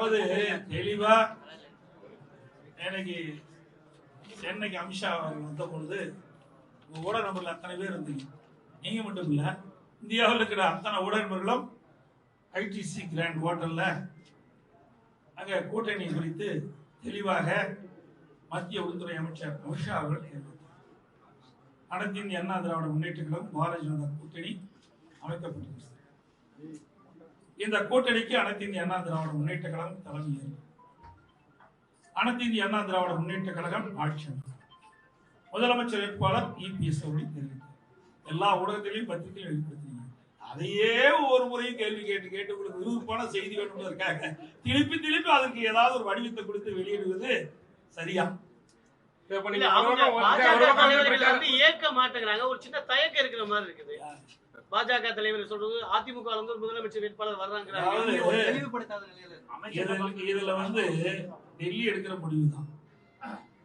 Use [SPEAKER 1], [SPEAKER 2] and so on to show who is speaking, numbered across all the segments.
[SPEAKER 1] அதாவது தெளிவா எனக்கு சென்னைக்கு அமித்ஷா வந்த பொழுது ஊடக நபர்கள் அத்தனை பேர் இருந்தீங்க. நீங்க மட்டும் இல்ல, இந்தியாவில் இருக்கிற அத்தனை ஊடக நபர்களும் ஐடிசி கிராண்ட் ஹோட்டல்ல அங்க கூட்டணி குறித்து தெளிவாக மத்திய உள்துறை அமைச்சர் அமித்ஷா அவர்கள் தெரிவித்தார். அனைத்து இந்திய அண்ணா திராவிட முன்னேற்ற கழகம் பாரதிய ஜனதா கூட்டணி அமைக்கப்பட்டிருக்கிறது. இந்த கூட்டணிக்கு அனைத்து இந்திய அண்ணா திராவிட முன்னேற்ற கழகம் தலைமை. அனைத்து இந்திய அண்ணா திராவிட முன்னேற்ற கழகம் ஆட்சி. முதலமைச்சர் வேட்பாளர் இபிஎஸ் அவர்கள் தெரிவித்தார். எல்லா ஊடகத்திலையும் பத்திரிகையும் வெளிப்படுத்தினாங்க. அதையே ஒவ்வொரு முறையும் கேள்வி கேட்டு உங்களுக்கு விருப்பமான செய்தி வேணும்னு திருப்பி அதற்கு ஏதாவது ஒரு வடிவத்தை கொடுத்து வெளியிடுவது சரியா?
[SPEAKER 2] ஏற்க மாட்டேங்கிறாங்க. ஒரு சின்ன தயக்கம் இருக்கிற மாதிரி இருக்குது. பாஜக தலைவர் சொல்றது அதிமுக ஒரு முதலமைச்சர் வேட்பாளர் வர்றாங்க.
[SPEAKER 1] இதுல டெல்லி எடுக்கிற முடிவுதான்.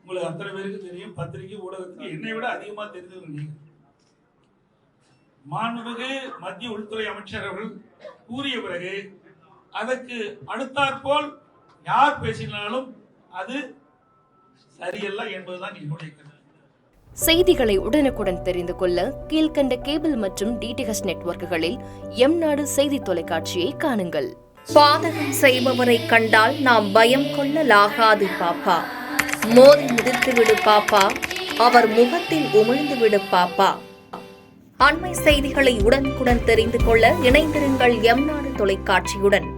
[SPEAKER 1] உங்களுக்கு அத்தனை பேருக்கு தெரியும். பத்திரிகை ஊடகத்துக்கு என்னை விட அதிகமா தெரிஞ்சவங்க நீங்க. மாண்புமிகு மத்திய உள்துறை அமைச்சர் அவர்கள் கூறிய பிறகு அதற்கு அடுத்தாற்போல் யார் பேசினாலும் அது சரியல்ல என்பதுதான் என்னுடைய கருத்து.
[SPEAKER 3] செய்திகளை உடனுக்குடன் தெரிந்து கொள்ள கீழ்கண்ட கேபிள் மற்றும் டிடிஎச் நெட்வொர்க்குகளில் எம்நாடு செய்தி தொலைக்காட்சியை காணுங்கள்.
[SPEAKER 4] பாதகம் செய்பவரை கண்டால் நாம் பயம் கொள்ளலாகாது பாப்பா. மோதி மிதித்து விடு பாப்பா, அவர் முகத்தில் உமிழ்ந்து விடு பாப்பா. அண்மை செய்திகளை உடனுக்குடன் தெரிந்து கொள்ள இணைந்திருங்கள் எம்நாடு தொலைக்காட்சியுடன்.